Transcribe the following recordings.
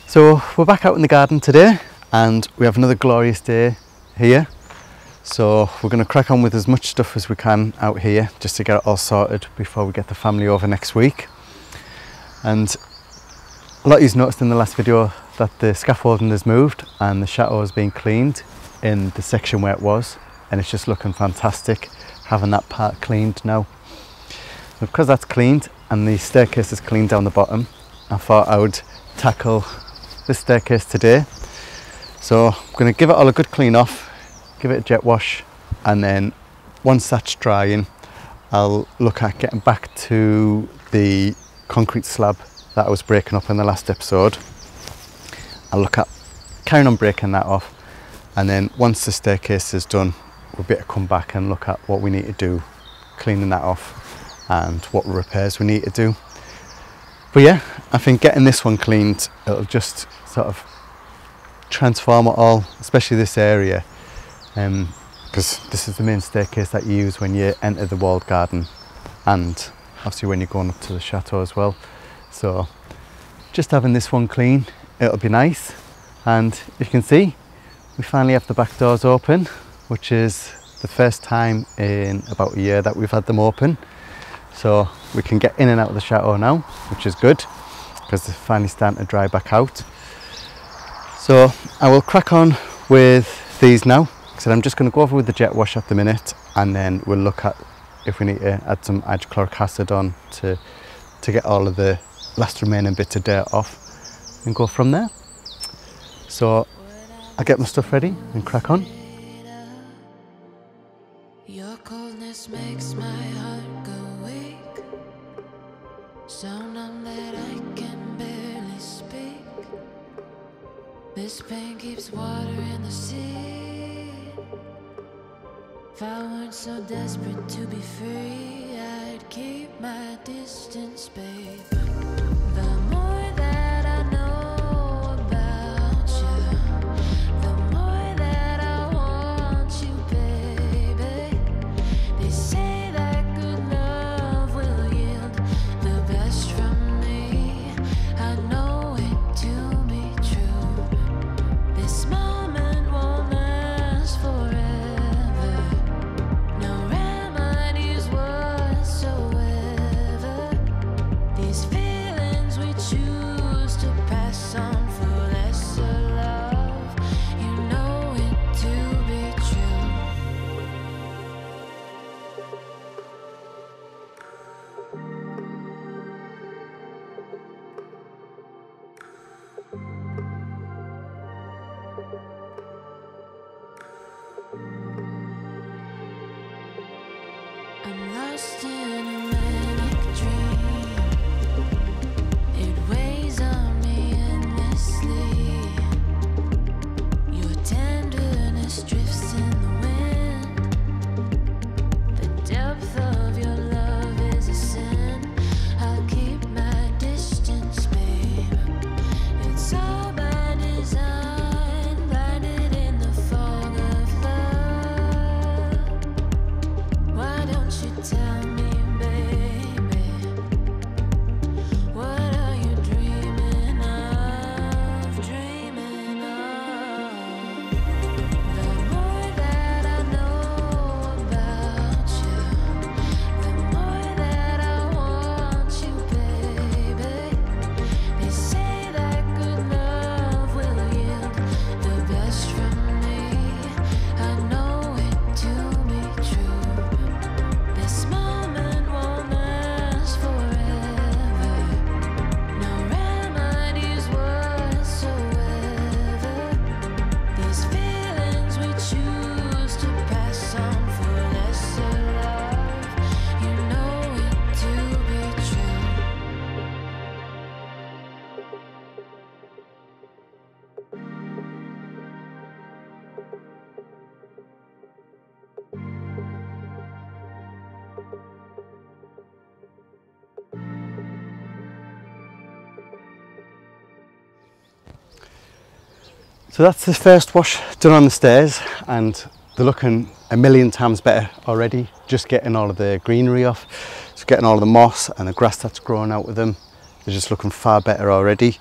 So we're back out in the garden today and we have another glorious day here. So we're going to crack on with as much stuff as we can out here just to get it all sorted before we get the family over next week. And a lot of you noticed in the last video that the scaffolding has moved and the chateau has been cleaned in the section where it was, and it's just looking fantastic having that part cleaned now. So because that's cleaned and the staircase is cleaned down the bottom, I thought I would tackle this staircase today. So I'm going to give it all a good clean off, give it a jet wash, and then once that's drying I'll look at getting back to the concrete slab that I was breaking up in the last episode. I'll look at carrying on breaking that off, and then once the staircase is done we'll be able to come back and look at what we need to do cleaning that off and what repairs we need to do. But yeah, I think getting this one cleaned, it'll just sort of transform it all, especially this area, because this is the main staircase that you use when you enter the walled garden and obviously when you're going up to the chateau as well. So just having this one clean, it'll be nice. And if you can see, we finally have the back doors open, which is the first time in about a year that we've had them open. So we can get in and out of the chateau now, which is good because they're finally starting to dry back out. So I will crack on with these now. So I'm just going to go over with the jet wash at the minute, and then we'll look at if we need to add some hydrochloric acid on to get all of the last remaining bits of dirt off and go from there. So I'll get my stuff ready and crack on. Your coldness makes my heart go weak, so numb that I can barely speak. This pain keeps water in the sea. If I weren't so desperate to be free, I'd keep my distance, babe. The more that I know about you, the more that I want you, baby. They say that good love will yield the best from me. I know it to be true. This moment won't last forever. No remedies whatsoever. These feelings we choose to pass on for lesser love. You know it to be true. I'm lost in a manic dream. It weighs on me endlessly. Your tenderness drifts in the wind. The depth of your love is a sin. I'll keep my distance, babe. It's all by design, blinded in the fog of love. Why don't you tell me, baby? What are you dreaming of? Dreaming of? The more that I know about you, the more that I want you, baby. They say that good love will yield the best from me. I know it to be true. This moment won't last forever. No remedies whatsoever. These feelings we choose to pass on for lesser love. You know it to be true. So that's the first wash done on the stairs, and they're looking a million times better already. Just getting all of the greenery off, so getting all of the moss and the grass that's growing out with them. They're just looking far better already.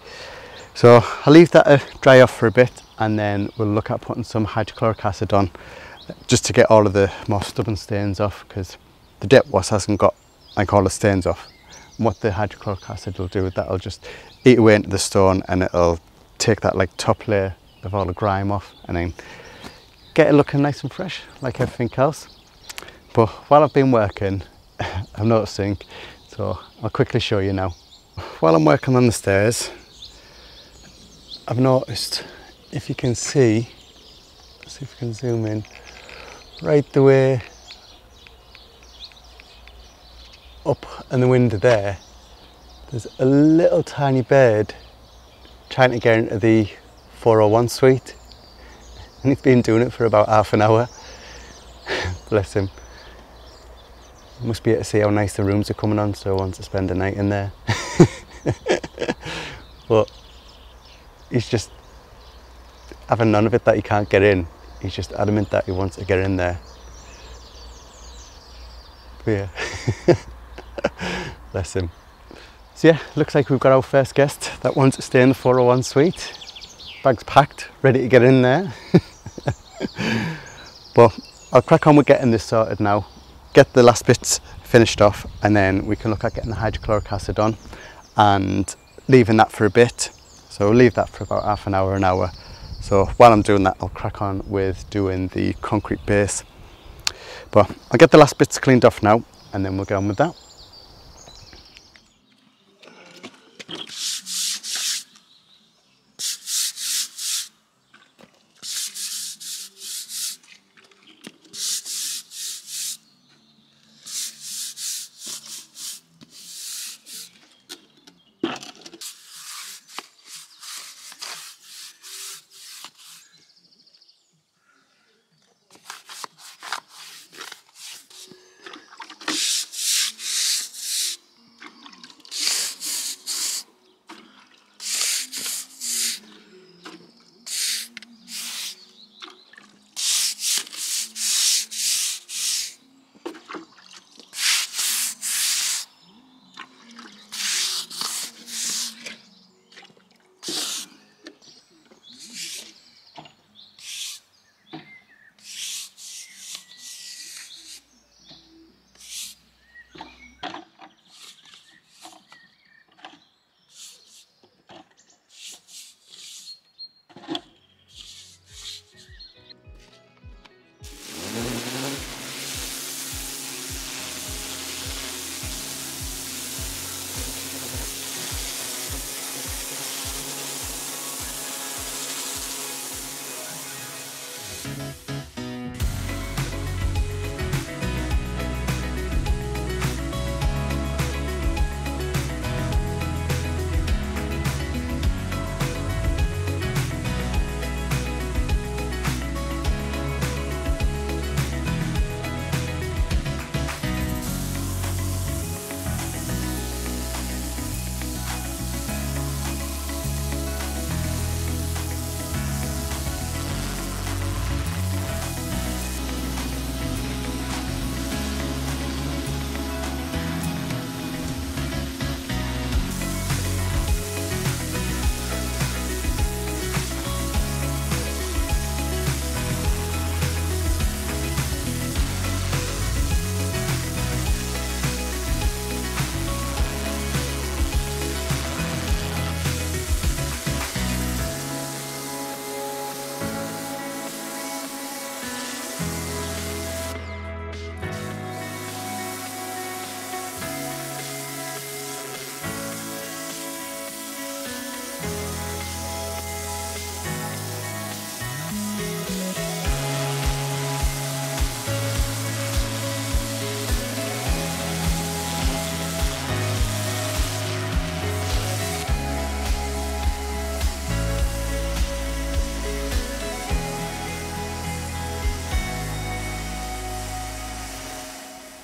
So I'll leave that dry off for a bit, and then we'll look at putting some hydrochloric acid on just to get all of the more stubborn stains off, because the jet wash hasn't got like all the stains off. And what the hydrochloric acid will do, that'll just eat away into the stone, and it'll take that like top layer of all the grime off, and then get it looking nice and fresh like everything else. But while I've been working, I'm noticing, so I'll quickly show you now. While I'm working on the stairs, I've noticed, if you can see, let's see if we can zoom in, right the way up in the window there, there's a little tiny bird trying to get into the 401 suite, and he's been doing it for about half an hour. Bless him. Must be able to see how nice the rooms are coming on, so he wants to spend the night in there. But he's just having none of it that he can't get in. He's just adamant that he wants to get in there. But yeah, bless him. So yeah, looks like we've got our first guest that wants to stay in the 401 suite. Bag's packed, ready to get in there. But I'll crack on with getting this sorted now, get the last bits finished off, and then we can look at getting the hydrochloric acid on and leaving that for a bit. So we'll leave that for about half an hour. So while I'm doing that, I'll crack on with doing the concrete base. But I'll get the last bits cleaned off now, and then we'll get on with that.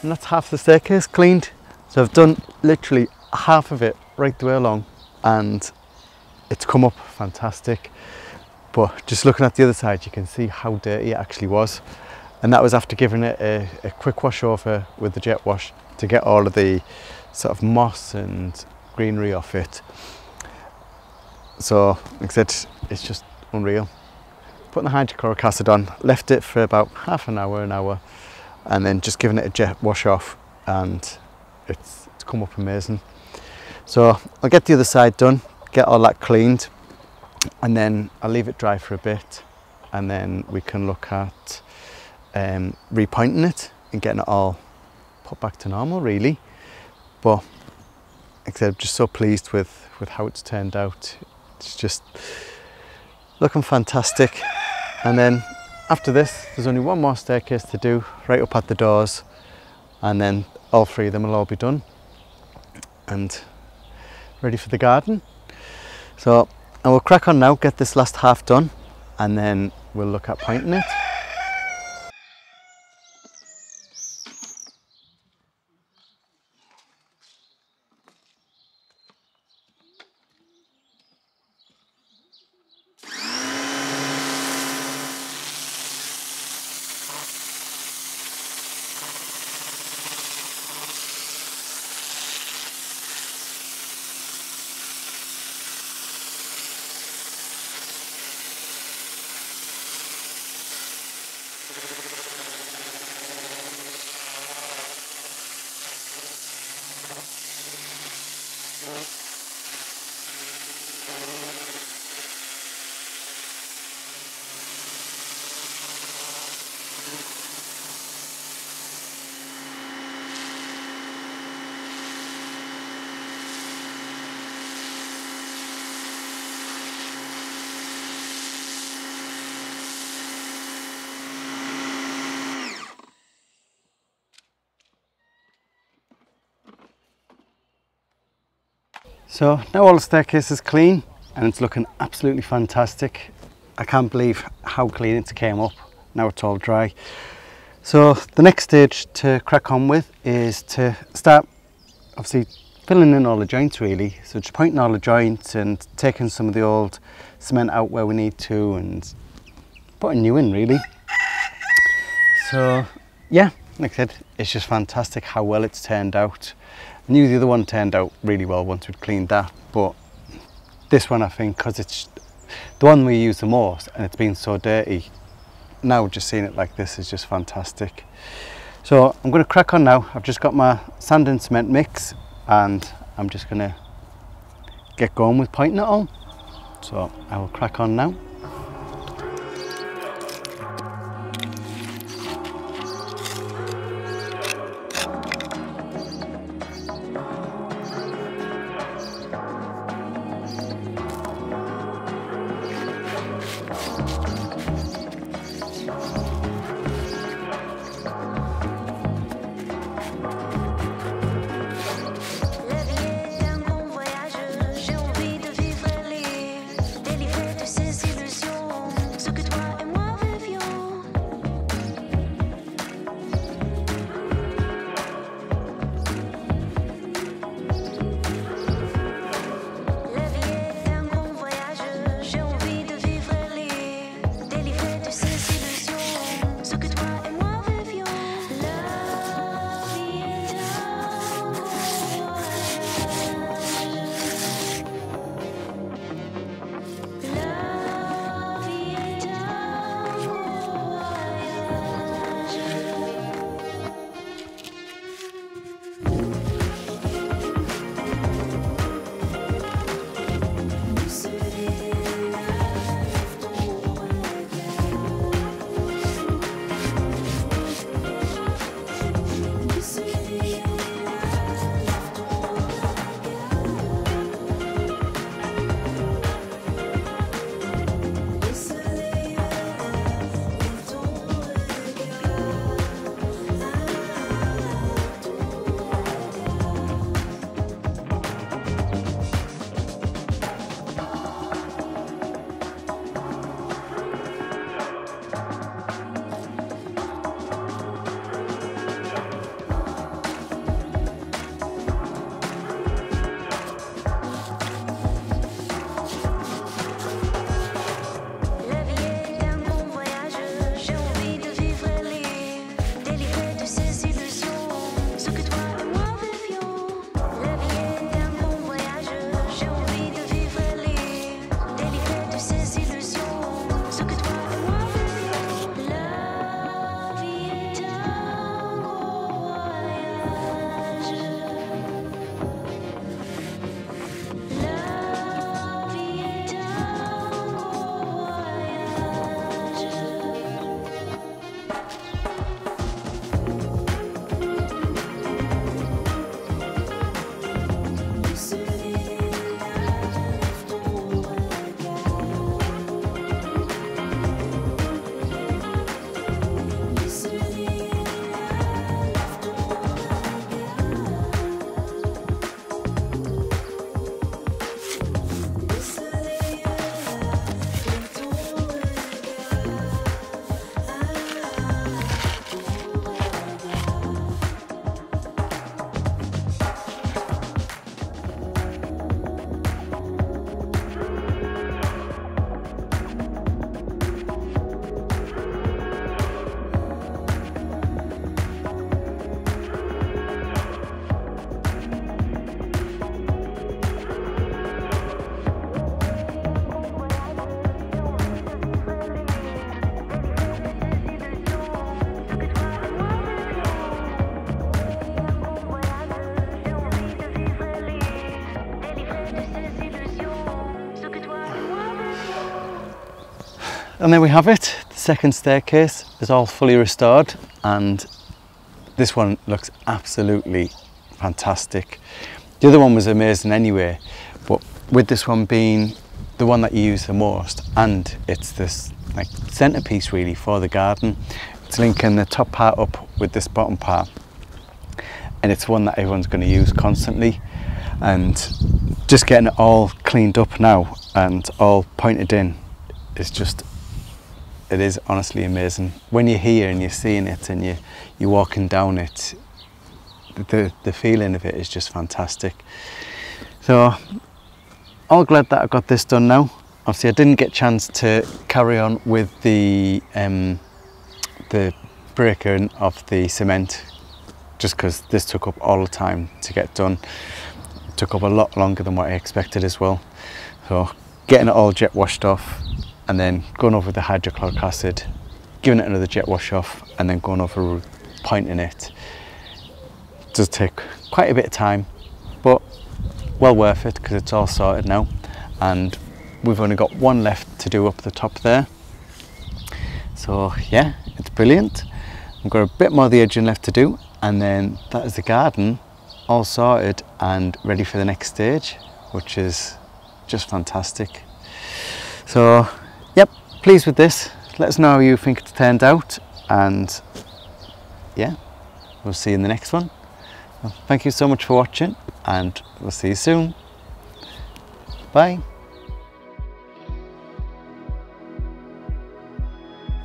And that's half the staircase cleaned. So I've done literally half of it right the way along, and it's come up fantastic. But just looking at the other side, you can see how dirty it actually was. And that was after giving it a quick wash over with the jet wash to get all of the sort of moss and greenery off it. So like I said, it's just unreal. Putting the hydrochloric acid on, left it for about half an hour, and then just giving it a jet wash off, and it's come up amazing. So I'll get the other side done, get all that cleaned, and then I'll leave it dry for a bit, and then we can look at repointing it and getting it all put back to normal really. But like I said, I'm just so pleased with how it's turned out. It's just looking fantastic. And then after this, there's only one more staircase to do, right up at the doors, and then all three of them will all be done and ready for the garden. So I will crack on now, get this last half done, and then we'll look at painting it. So now all the staircase is clean and it's looking absolutely fantastic. I can't believe how clean it came up. Now it's all dry. So the next stage to crack on with is to start obviously filling in all the joints really. So just pointing all the joints and taking some of the old cement out where we need to and putting new in really. So yeah, like I said, it's just fantastic how well it's turned out. I knew the other one turned out really well once we'd cleaned that, but this one I think, because it's the one we use the most and it's been so dirty, now just seeing it like this is just fantastic. So I'm going to crack on now. I've just got my sand and cement mix and I'm just going to get going with painting it all. So I will crack on now. J'ai envie de vivre libre, délivré de ces illusions. And there we have it. The second staircase is all fully restored, and this one looks absolutely fantastic. The other one was amazing anyway, but with this one being the one that you use the most, and it's this like centerpiece really for the garden. It's linking the top part up with this bottom part, and it's one that everyone's going to use constantly. And just getting it all cleaned up now and all pointed in is just, it is honestly amazing. When you're here and you're seeing it and you're walking down it, the feeling of it is just fantastic. So all glad that I got this done now. Obviously I didn't get a chance to carry on with the breaking of the cement, just because this took up all the time to get done. It took up a lot longer than what I expected as well. So getting it all jet washed off and then going over the hydrochloric acid, giving it another jet wash off, and then going over pointing it does take quite a bit of time, but well worth it because it's all sorted now. And we've only got one left to do up the top there. So yeah, it's brilliant. I've got a bit more of the edging left to do, and then that is the garden all sorted and ready for the next stage, which is just fantastic. So yep, pleased with this. Let us know how you think it's turned out, and yeah, we'll see you in the next one. Well, thank you so much for watching, and we'll see you soon. Bye.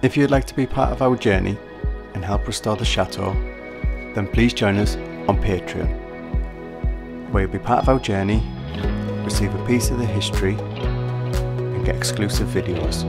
If you'd like to be part of our journey and help restore the chateau, then please join us on Patreon, where you'll be part of our journey, receive a piece of the history, and get exclusive videos.